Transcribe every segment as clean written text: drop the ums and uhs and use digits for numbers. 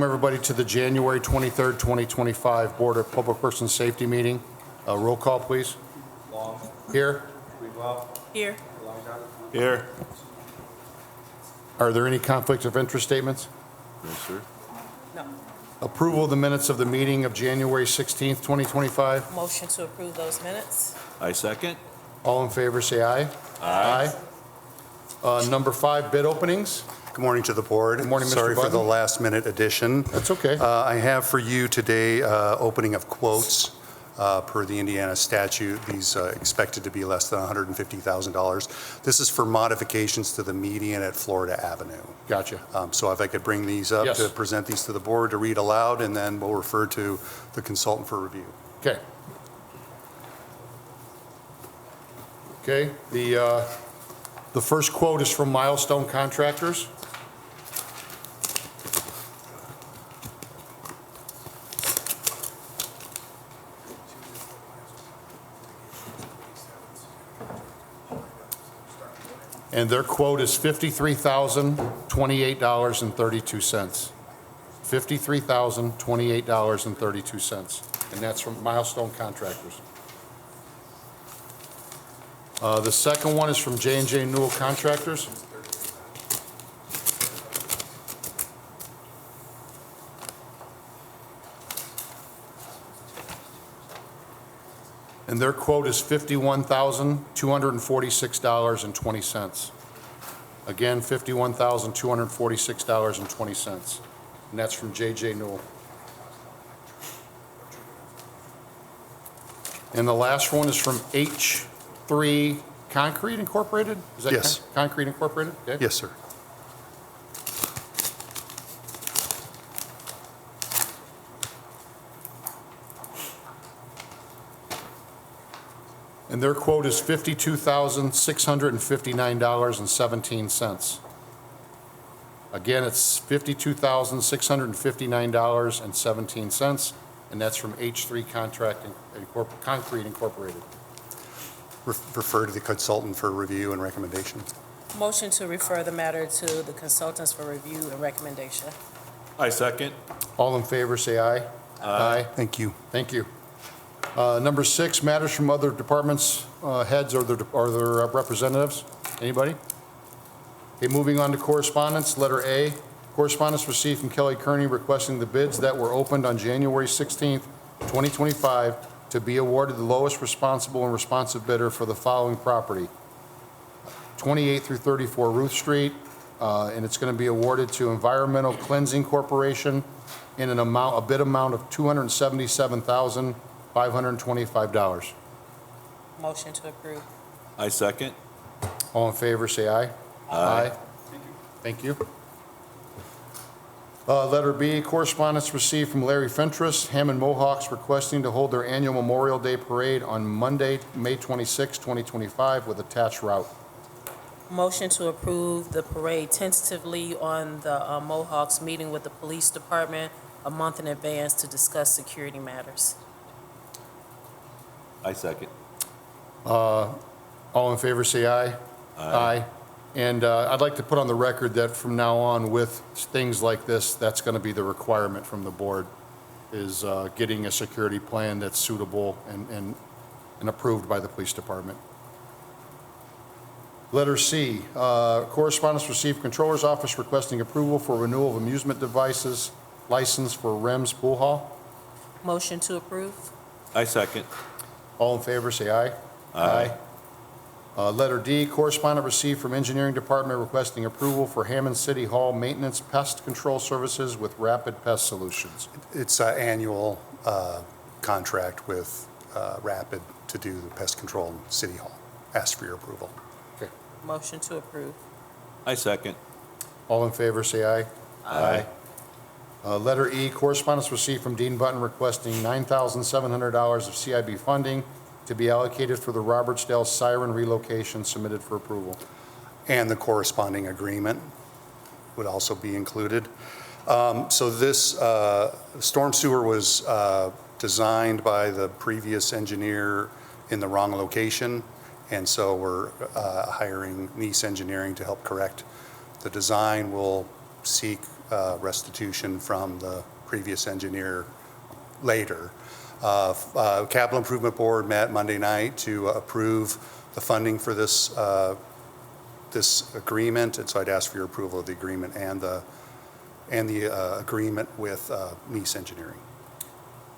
welcome everybody to the January 23rd, 2025 Board of Public Works and Safety meeting. Roll call, please. Long. Here. Here. Here. Are there any conflicts of interest statements? No, sir. No. Approval of the minutes of the meeting of January 16th, 2025. Motion to approve those minutes. I second. All in favor, say aye. Aye. Number 5, bid openings. Good morning to the board. Good morning, Mr. Sorry for Button. the last-minute addition. That's okay. I have for you today opening of quotes per the Indiana statute. These expected to be less than $150,000. This is for modifications to the median at Florida Avenue. Gotcha. So if I could bring these up Yes. to present these to the board to read aloud, and then we'll refer to the consultant for review. Okay. Okay, the first quote is from Milestone Contractors. And their quote is $53,028.32. $53,028.32. And that's from Milestone Contractors. The second one is from J&J Newell Contractors. And their quote is $51,246.20. Again, $51,246.20. And that's from J.J. Newell. And the last one is from H3 Concrete Incorporated? Is that Yes. Concrete Incorporated? Okay. Yes, sir. And their quote is $52,659.17. Again, it's $52,659.17, and that's from H3 Concrete Incorporated. Refer to the consultant for review and recommendation. Motion to refer the matter to the consultants for review and recommendation. I second. All in favor, say aye. Aye. Thank you. Thank you. Number 6, matters from other departments, heads or their representatives. Anybody? Okay, moving on to correspondence. Letter A, correspondence received from Kelly Kearney requesting the bids that were opened on January 16th, 2025 to be awarded the lowest responsible and responsive bidder for the following property. 28 through 34 Ruth Street, and it's going to be awarded to Environmental Cleansing Corporation in a bid amount of $277,525. Motion to approve. I second. All in favor, say aye. Aye. Thank you. Letter B, correspondence received from Larry Fentress, Hammond Mohawks, requesting to hold their annual Memorial Day Parade on Monday, May 26, 2025, with attached route. Motion to approve the parade tentatively on the Mohawks meeting with the police department a month in advance to discuss security matters. I second. All in favor, say aye. Aye. And I'd like to put on the record that from now on, with things like this, that's going to be the requirement from the board, is getting a security plan that's suitable and approved by the police department. Letter C, correspondence received Controller's Office requesting approval for renewal of amusement devices license for REMS Pool Hall. Motion to approve. I second. All in favor, say aye. Aye. Letter D, correspondent received from Engineering Department requesting approval for Hammond City Hall Maintenance Pest Control Services with Rapid Pest Solutions. It's an annual contract with Rapid to do the pest control in City Hall. Ask for your approval. Okay. Motion to approve. I second. All in favor, say aye. Aye. Letter E, correspondence received from Dean Button requesting $9,700 of CIB funding to be allocated for the Robertsdale Siren relocation submitted for approval. And the corresponding agreement would also be included. So this storm sewer was designed by the previous engineer in the wrong location, and so we're hiring Nice Engineering to help correct the design. We'll seek restitution from the previous engineer later. Capital Improvement Board met Monday night to approve the funding for this agreement, and so I'd ask for your approval of the agreement and the agreement with Nice Engineering.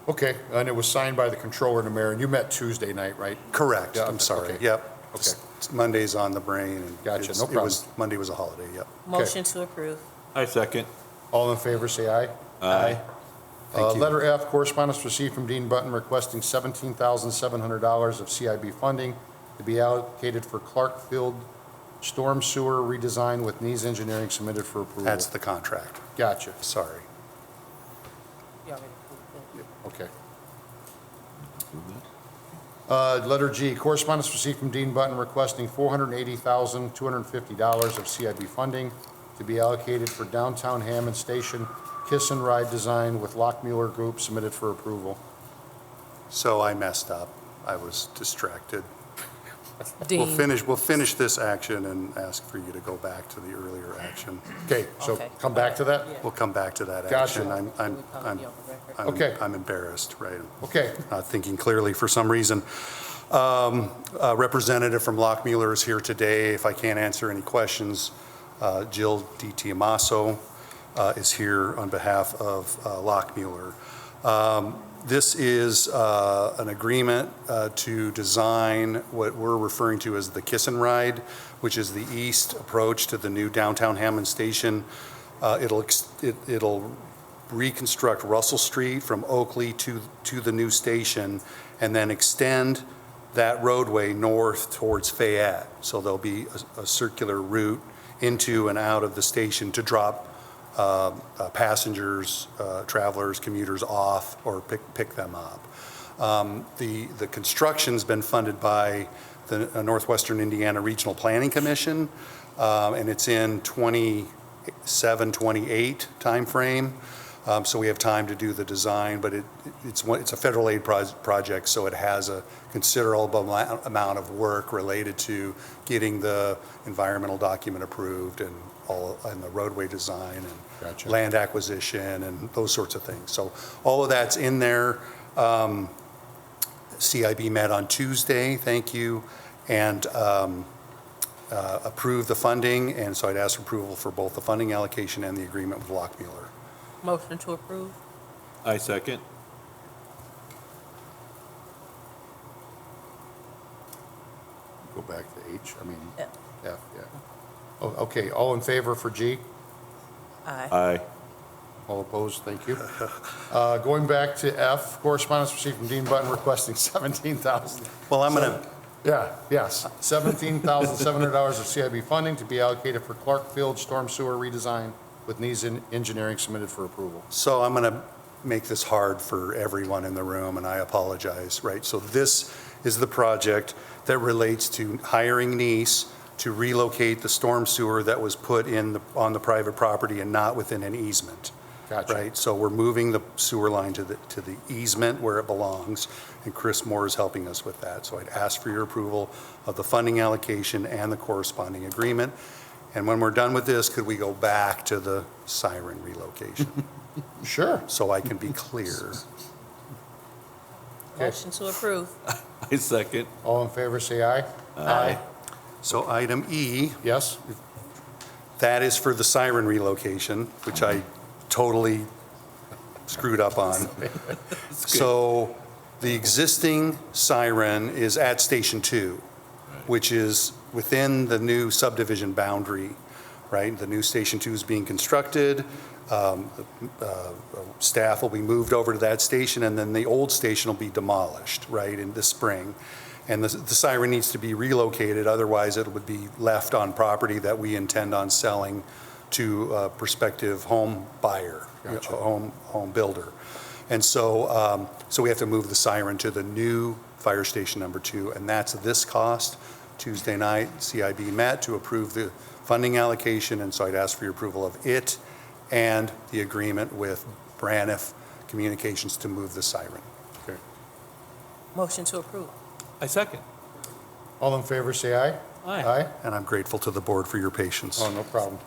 Okay, and it was signed by the controller and the mayor, and you met Tuesday night, right? Correct, Yeah, I'm sorry, okay. yep. Okay. Monday's on the brain. And Gotcha, it's- no it was- problem. Monday was a holiday, yep. Motion to approve. I second. All in favor, say aye. Aye. Thank you. Letter F, correspondence received from Dean Button requesting $17,700 of CIB funding to be allocated for Clarkfield storm sewer redesign with Nees Engineering submitted for approval. That's the contract, Gotcha, sorry. You already approved it. okay. Letter G, correspondence received from Dean Button requesting $480,250 of CIB funding to be allocated for downtown Hammond Station kiss and ride design with Lockmuir Group submitted for approval. So I messed up, I was distracted. Dean. We'll finish this action and ask for you to go back to the earlier action. Okay, so Okay. come back to that? Yeah. We'll come back to that Gotcha. action. Can we probably be on the record? Okay. I'm embarrassed, right? Okay, Not thinking clearly for some reason. A representative from Lockmuir is here today. If I can't answer any questions, Jill DiTiamaso is here on behalf of Lockmuir. This is an agreement to design what we're referring to as the Kiss and Ride, which is the east approach to the new downtown Hammond Station. It'll reconstruct Russell Street from Oakley to the new station and then extend that roadway north towards Fayette. So there'll be a circular route into and out of the station to drop passengers, travelers, commuters off or pick them up. The construction's been funded by the Northwestern Indiana Regional Planning Commission, and it's in 27, 28 timeframe. So we have time to do the design, but it's a federal aid project, so it has a considerable amount of work related to getting the environmental document approved and the roadway design and Gotcha. land acquisition and those sorts of things. So all of that's in there. CIB met on Tuesday, thank you, and approved the funding, and so I'd ask for approval for both the funding allocation and the agreement with Lockmuir. Motion to approve. I second. go back to H, I mean, F. F, yeah. Oh, okay, all in favor for G? Aye. Aye. All opposed, thank you. Going back to F, correspondence received from Dean Button requesting $17,000. Well, I'm going to, Yes, $17,700 of CIB funding to be allocated for Clarkfield storm sewer redesign with Nees Engineering submitted for approval. So I'm going to make this hard for everyone in the room, and I apologize, right? So this is the project that relates to hiring Nice to relocate the storm sewer that was put in on the private property and not within an easement. Gotcha. Right? So we're moving the sewer line to the easement where it belongs, and Chris Moore is helping us with that. So I'd ask for your approval of the funding allocation and the corresponding agreement. And when we're done with this, could we go back to the siren relocation? Sure. So I can be clear. Okay. Motion to approve. I second. All in favor, say aye. Aye. So item E, Yes? that is for the siren relocation, which I totally screwed up on. So the existing siren is at Station 2, which is within the new subdivision boundary, right? The new Station 2 is being constructed. Staff will be moved over to that station, and then the old station will be demolished, right, in the spring. And the siren needs to be relocated, otherwise it would be left on property that we intend on selling to a prospective home buyer, Gotcha. home builder. And so, so we have to move the siren to the new fire station number 2, and that's this cost. Tuesday night, CIB met to approve the funding allocation, and so I'd ask for your approval of it and the agreement with Braniff Communications to move the siren. Okay. Motion to approve. I second. All in favor, say aye. Aye. Aye? And I'm grateful to the board for your patience. Oh, no problem.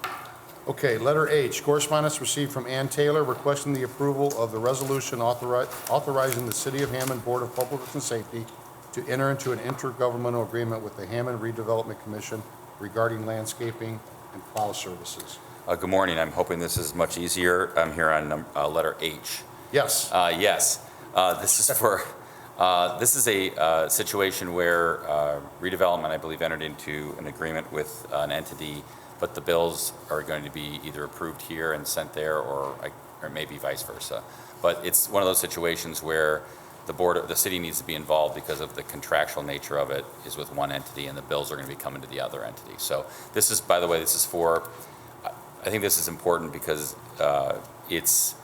Okay, letter H, correspondence received from Ann Taylor requesting the approval of the resolution authorizing the City of Hammond Board of Public Works and Safety to enter into an intergovernmental agreement with the Hammond Redevelopment Commission regarding landscaping and plow services. Good morning. I'm hoping this is much easier. I'm here on letter H. Yes, Yes, this is a situation where redevelopment, I believe, entered into an agreement with an entity, but the bills are going to be either approved here and sent there, or maybe vice versa. But it's one of those situations where the city needs to be involved because of the contractual nature of it is with one entity, and the bills are going to be coming to the other entity. So this is, by the way, I think this is important because it's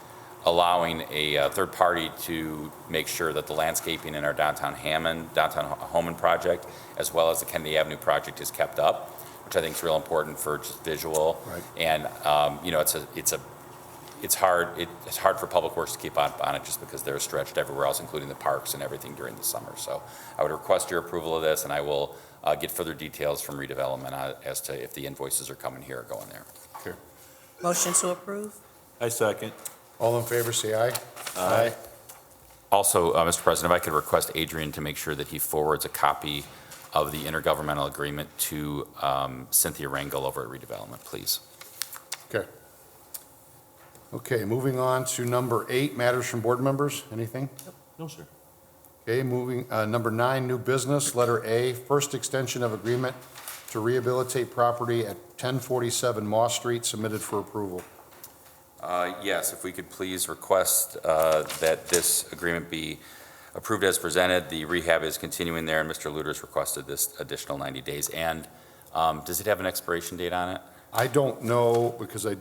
allowing a third party to make sure that the landscaping in our downtown Hammond project, as well as the Kennedy Avenue project, is kept up, which I think is real important for just visual. Right. And it's hard for Public Works to keep on it just because they're stretched everywhere else, including the parks and everything during the summer. So I would request your approval of this, and I will get further details from redevelopment as to if the invoices are coming here or going there. okay. Motion to approve? I second. All in favor, say aye. Aye. Also, Mr. President, if I could request Adrian to make sure that he forwards a copy of the intergovernmental agreement to Cynthia Rangel over at Redevelopment, please. Okay. Okay, moving on to number 8, matters from board members. Anything? No, sir. Okay, moving, number 9, new business, letter A, first extension of agreement to rehabilitate property at 1047 Moss Street, submitted for approval. Yes, if we could please request that this agreement be approved as presented. The rehab is continuing there, and Mr. Luter's requested this additional 90 days. And does it have an expiration date on it? I don't know, because I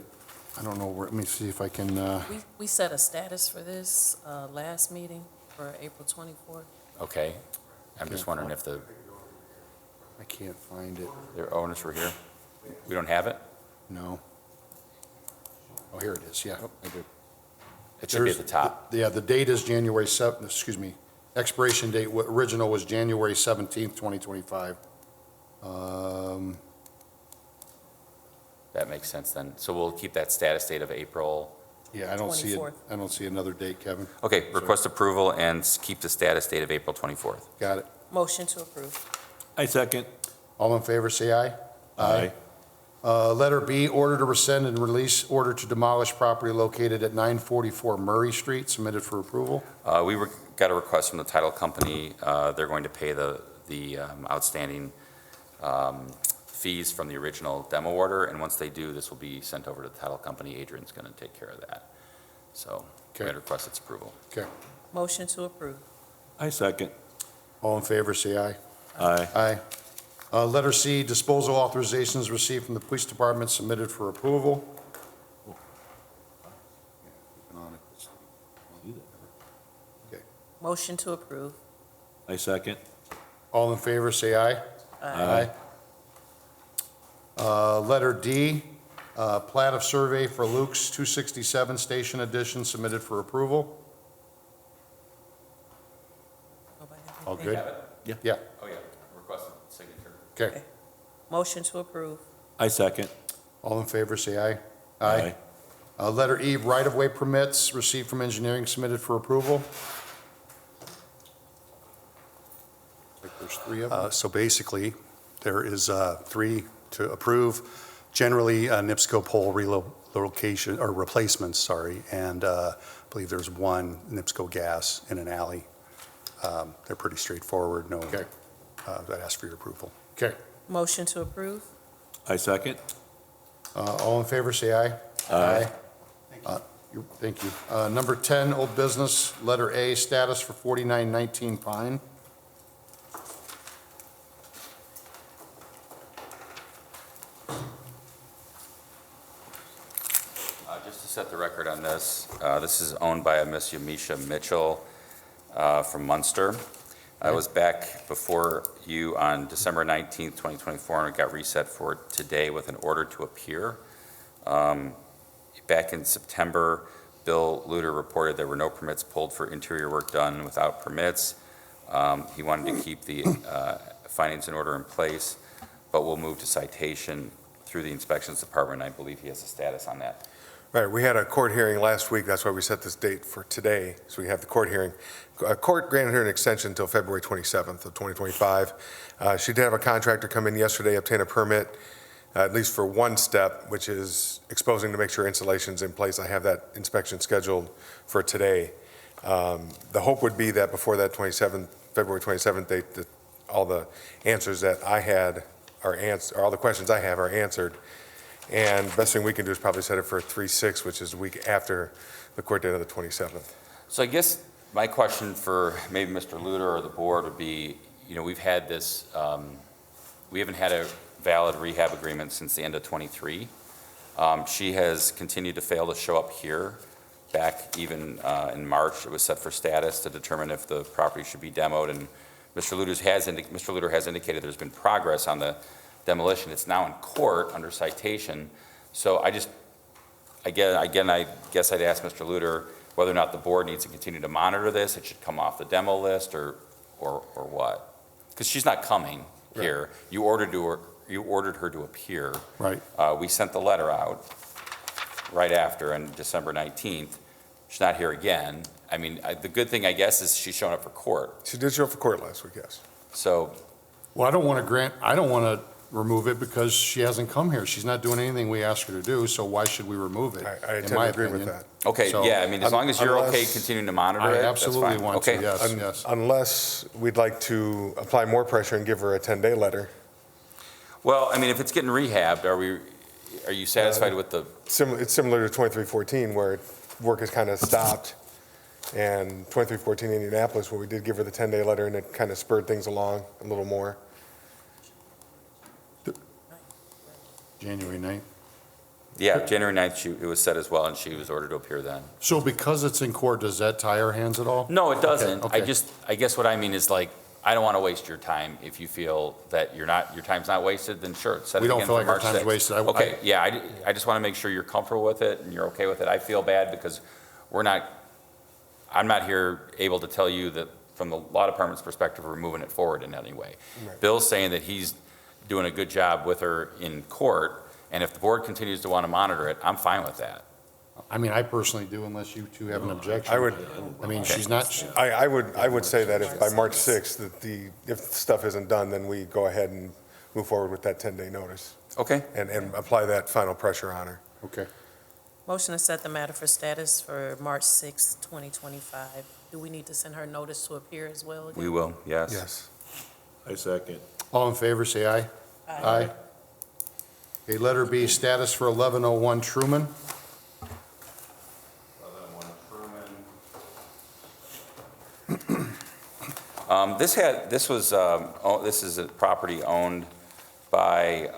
don't know, let me see if I can, We set a status for this last meeting for April 24th. Okay. I'm just wondering if I can't find it. their owners were here. We don't have it? No. Oh, here it is, yeah. I do. It should be at the top. Yeah, the date is January 7th, excuse me, expiration date, original was January 17th, 2025. That makes sense then. So we'll keep that status date of April. Yeah, I don't see it. 24th. I don't see another date, Kevin. Okay, request approval and keep the status date of April 24th. Got it. Motion to approve? I second. All in favor, say aye. Aye. Letter B, order to rescind and release order to demolish property located at 944 Murray Street, submitted for approval. Got a request from the title company. They're going to pay the outstanding fees from the original demo order, and once they do, this will be sent over to the title company. Adrian's going to take care of that. So Okay. I'm going to request its approval. Okay. Motion to approve? I second. All in favor, say aye. Aye. Aye. Letter C, disposal authorizations received from the police department, submitted for approval. Okay. Motion to approve? I second. All in favor, say aye. Aye. Letter D, plat of survey for Luke's 267 Station Addition, submitted for approval. Nobody have All anything? good? Yeah. Yeah, Oh, yeah, requested signature. okay. Motion to approve? I second. All in favor, say aye. Letter E, right-of-way permits received from engineering, submitted for approval. I think there's 3 of them. So basically, there is 3 to approve. Generally, NIPSCO pole relocation, or replacements, sorry, and I believe there's 1 NIPSCO gas in an alley. They're pretty straightforward, no, Okay. I'd ask for your approval. Okay. Motion to approve? I second. All in favor, say aye. Aye. Thank you. Number 10, old business, letter A, status for 4919 Pine. Just to set the record on this, this is owned by a Miss Yamisha Mitchell from Munster. I was back before you on December 19th, 2024, and it got reset for today with an order to appear. Back in September, Bill Luter reported there were no permits pulled for interior work done without permits. He wanted to keep the findings and order in place, but we'll move to citation through the inspections department. I believe he has a status on that. Right, we had a court hearing last week, that's why we set this date for today, so we have the court hearing. Court granted her an extension until February 27th of 2025. She did have a contractor come in yesterday, obtain a permit, at least for one step, which is exposing to make sure insulation's in place. I have that inspection scheduled for today. The hope would be that before that February 27th date, that all the answers that I had are answered, all the questions I have are answered. And the best thing we can do is probably set it for 3/6, which is the week after the court date of the 27th. So I guess my question for maybe Mr. Luter or the board would be, we've had this, we haven't had a valid rehab agreement since the end of '23. She has continued to fail to show up here. Back even in March, it was set for status to determine if the property should be demoed, and Mr. Luter has indicated there's been progress on the demolition. It's now in court under citation. So I guess I'd ask Mr. Luter whether or not the board needs to continue to monitor this. It should come off the demo list or what? Because she's not coming here. You ordered her to appear. Right. We sent the letter out right after on December 19th. She's not here again. I mean, the good thing, I guess, is she's showing up for court. She did show up for court last week, yes. So, Well, I don't want to remove it because she hasn't come here. She's not doing anything we asked her to do, so why should we remove it? I in tend my to agree with opinion? that. okay, So- yeah, I mean, as long as you're okay Unless- continuing to monitor I it, that's absolutely fine. want to, Okay. yes, yes. Unless we'd like to apply more pressure and give her a 10-day letter. Well, I mean, if it's getting rehabbed, are you satisfied with the, It's similar to 2314 where work has kind of stopped. And 2314 Indianapolis, where we did give her the 10-day letter and it kind of spurred things along a little more. January 9th. yeah, January 9th, it was set as well, and she was ordered to appear then. So because it's in court, does that tie our hands at all? No, it doesn't. Okay. I guess what I mean is like, I don't want to waste your time. If you feel that your time's not wasted, then sure, set it We don't again feel for like our March time's 6th. wasted. Okay, yeah, I just want to make sure you're comfortable with it and you're okay with it. I feel bad because I'm not here able to tell you that from the law department's perspective, we're moving it forward in any way. Right. Bill's saying that he's doing a good job with her in court, and if the board continues to want to monitor it, I'm fine with that. I mean, I personally do unless you two have an objection. I mean, she's not, I would say that if by March 6th, if stuff isn't done, then we go ahead and move forward with that 10-day notice Okay? and apply that final pressure on her. okay. Motion to set the matter for status for March 6, 2025. Do we need to send her notice to appear as well again? We will, yes. Yes. I second. All in favor, say aye. Aye. Okay, letter B, status for 1101 Truman. This is a property owned by,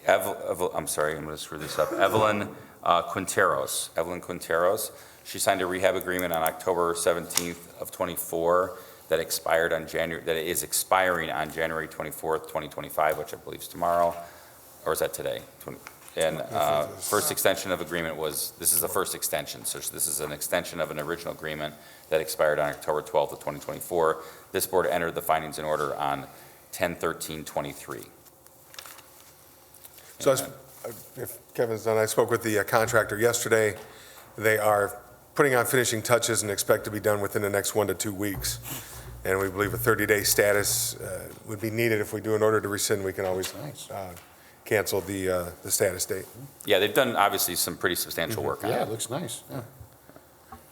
I'm sorry, I'm going to screw this up, Evelyn Quinteros. Evelyn Quinteros. She signed a rehab agreement on October 17th of '24 that is expiring on January 24th, 2025, which I believe is tomorrow, or is that today? And first extension of agreement this is the first extension, so this is an extension of an original agreement that expired on October 12th of 2024. This board entered the findings in order on 10/13/23. So if Kevin's done, I spoke with the contractor yesterday. They are putting on finishing touches and expect to be done within the next 1 to 2 weeks. And we believe a 30-day status would be needed. If we do in order to rescind, we can always cancel the status date. Yeah, they've done obviously some pretty substantial work on Yeah, it. it looks nice, yeah.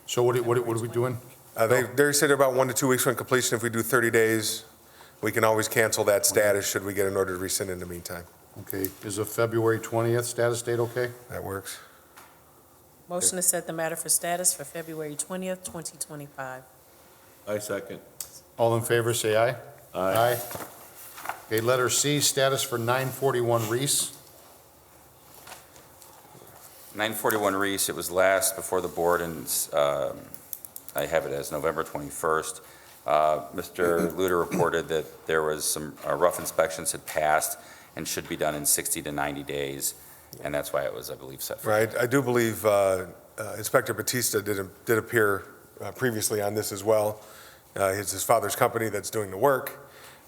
So what are we doing? They said about 1 to 2 weeks from completion. If we do 30 days, we can always cancel that status should we get an order to rescind in the meantime. Okay, is a February 20th status date okay? That works. Motion to set the matter for status for February 20th, 2025. I second. All in favor, say aye. Aye. Okay, letter C, status for 941 Reese. 941 Reese, it was last before the board, and I have it as November 21st. Mr. Luter reported that there was some rough inspections had passed and should be done in 60 to 90 days, and that's why it was, I believe, set for. Right. I do believe Inspector Batista did appear previously on this as well. It's his father's company that's doing the work.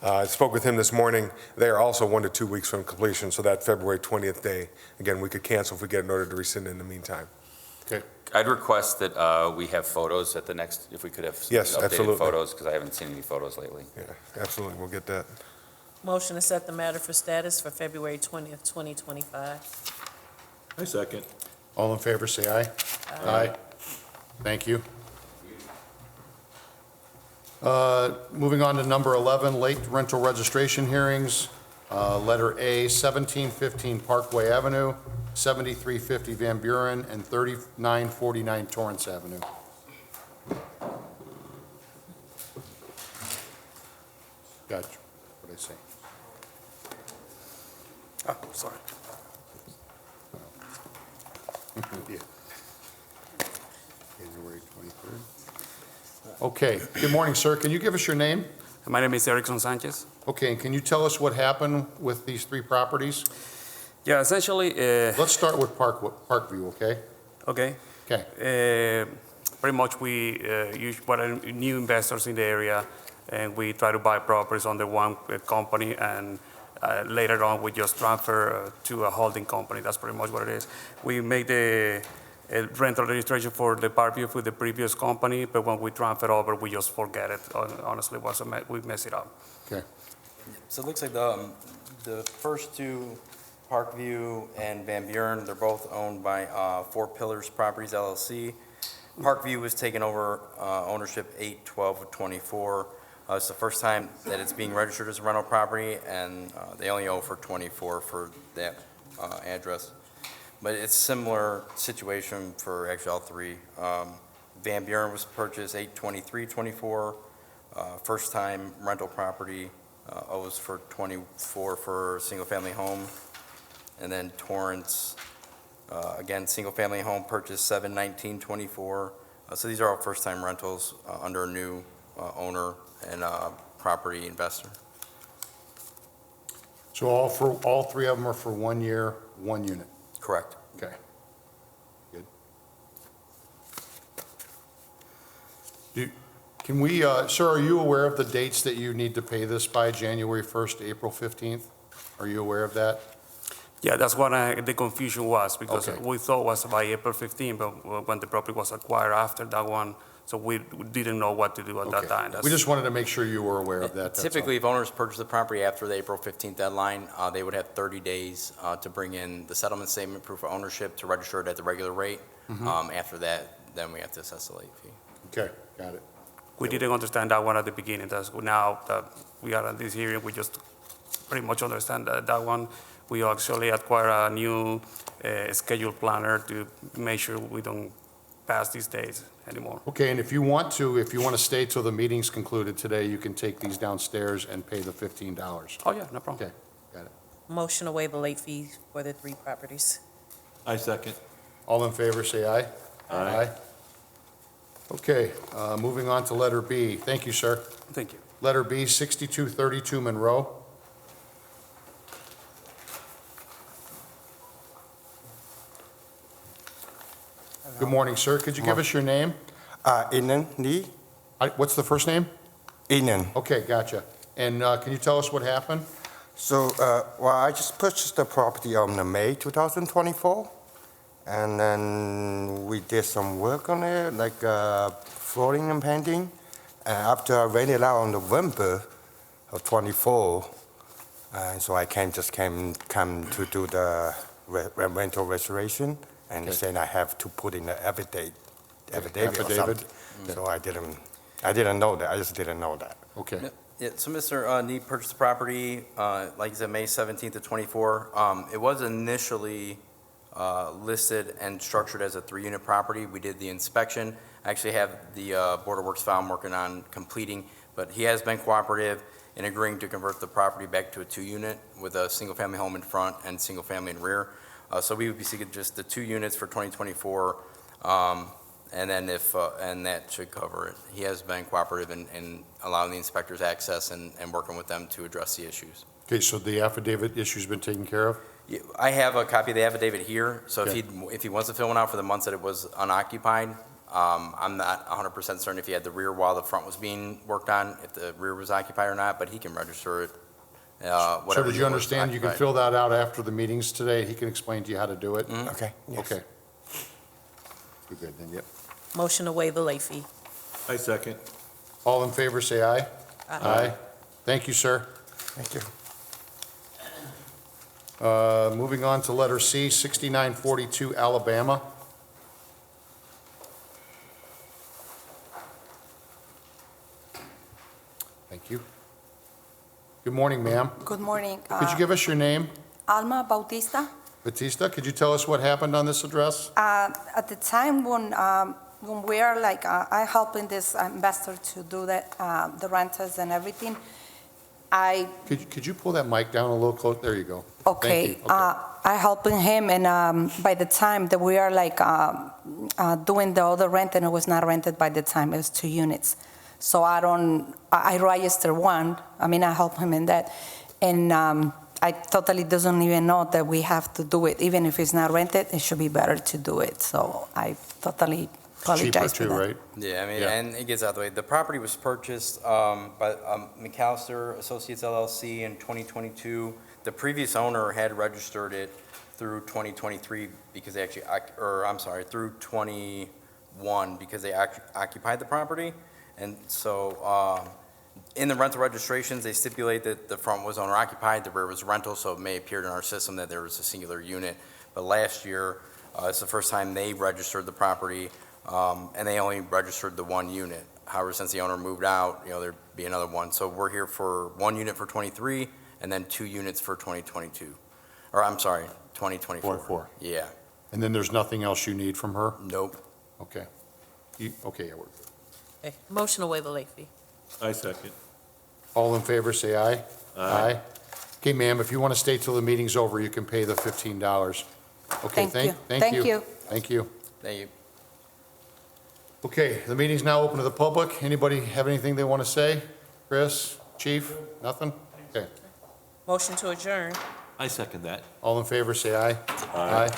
I spoke with him this morning. They are also 1 to 2 weeks from completion, so that February 20th day, again, we could cancel if we get an order to rescind in the meantime. Okay. I'd request that we have photos at the next, if we could have some Yes, updated absolutely. photos, because I haven't seen any photos lately. Yeah, absolutely, we'll get that. Motion to set the matter for status for February 20th, 2025. I second. All in favor, say aye. Aye. Thank you. Moving on to number 11, late rental registration hearings. Letter A, 1715 Parkway Avenue, 7350 Van Buren, and 3949 Torrance Avenue. Gotcha. What did I say? Oh, sorry. Yeah. January 23rd. Okay, good morning, sir. Can you give us your name? My name is Erickson Sanchez. Okay, and can you tell us what happened with these three properties? Yeah, essentially, Let's start with Parkview, okay? okay. Okay, Pretty much we were new investors in the area, and we try to buy properties under one company, and later on we just transfer to a holding company. That's pretty much what it is. We make the rental registration for the Parkview with the previous company, but when we transfer over, we just forget it. Honestly, we mess it up. okay. So it looks like the first two, Parkview and Van Buren, they're both owned by Four Pillars Properties LLC. Parkview was taken over ownership 8/12/24. It's the first time that it's being registered as a rental property, and they only owe for 24 for that address. But it's similar situation for actually all three. Van Buren was purchased 8/23/24, first time rental property, owes for 24 for single-family home. And then Torrance, again, single-family home purchased 7/19/24. So these are all first-time rentals under a new owner and property investor. So all three of them are for 1 year, 1 unit? Correct. Okay. Good. Can we, sir, are you aware of the dates that you need to pay this by, January 1st to April 15th? Are you aware of that? Yeah, that's what the confusion was, because Okay. we thought it was by April 15, but when the property was acquired after that one, so we didn't know what to do at that Okay. time. We just wanted to make sure you were aware of that. that's all. Typically, if owners purchase the property after the April 15th deadline, they would have 30 days to bring in the settlement statement, proof of ownership, to register it at the regular rate. After that, then we have to assess the late fee. Okay, got it. We didn't understand that one at the beginning. That's now that we are at this hearing, we just pretty much understand that one. We actually acquire a new schedule planner to make sure we don't pass these days anymore. Okay, and if you want to stay till the meeting's concluded today, you can take these downstairs and pay the $15. Oh, yeah, no problem. Okay, got it. Motion to waive the late fee for the three properties. I second. All in favor, say aye. Aye. Okay, moving on to letter B. Thank you, sir. Thank you. Letter B, 6232 Monroe. Good morning, sir. Could you give us your name? Inan Lee. What's the first name? Inan. Okay, gotcha. And can you tell us what happened? So, I just purchased the property on May 2024, and then we did some work on it, like flooring and painting. And after I rented it out on November of 24, and so I came to do the rental restoration, and Okay. saying I have to put in the affidavit or Affidavit? something. So I didn't know that. I just didn't know that. Okay, Yeah, so Mr. Need purchased the property, like you said, May 17th of '24. It was initially listed and structured as a 3-unit property. We did the inspection. I actually have the Board of Works file I'm working on completing, but he has been cooperative in agreeing to convert the property back to a 2-unit with a single-family home in front and single-family in rear. So we would be seeking just the 2 units for 2024, and then and that should cover it. He has been cooperative in allowing the inspectors access and working with them to address the issues. okay, so the affidavit issue's been taken care of? Yeah, I have a copy of the affidavit here, so Okay. if he wants to fill one out for the months that it was unoccupied, I'm not 100% certain if he had the rear while the front was being worked on, if the rear was occupied or not, but he can register it, So whatever. did you year was understand? You can occupied. fill that out after the meetings today. He can explain to you how to do it. Okay. Yes. Okay. We're good then, yep. Motion to waive the late fee. I second. All in favor, say aye. Aye. Thank you, sir. Thank you. Moving on to letter C, 6942 Alabama. Thank you. Good morning, ma'am. Good morning. Could you give us your name? Alma Bautista. Batista, could you tell us what happened on this address? At the time when we are like, I helping this investor to do the rentals and everything, Could you pull that mic down a little close? There you go. Thank okay, you. Okay. I helping him, and by the time that we are like doing the other rent, and it was not rented by the time, it was 2 units. So I register one, I help him in that, and I totally doesn't even know that we have to do it. Even if it's not rented, it should be better to do it. So I totally apologize for Cheaper that. too, right? Yeah, Yeah. and it gets out of the way. The property was purchased by McAllister Associates LLC in 2022. The previous owner had registered it through 2023 because they actually, through 21 because they occupied the property. And so in the rental registrations, they stipulate that the front was owner occupied, the rear was rental, so it may appear in our system that there was a singular unit. But last year, it's the first time they registered the property, and they only registered the 1 unit. However, since the owner moved out, there'd be another one. So we're here for 1 unit for 23 and then 2 units for 2022. Or 2024. 24. Yeah, And then there's nothing else you need from her? nope. Okay. Okay, yeah, we're good. Okay. Motion to waive the late fee. I second. All in favor, say aye. Aye. Okay, ma'am, if you want to stay till the meeting's over, you can pay the $15. Okay, Thank you. thank Thank you. you. Thank you. Thank you. Okay, the meeting's now open to the public. Anybody have anything they want to say? Chris, Chief, nothing? Okay. Motion to adjourn. I second that. All in favor, say aye. Aye.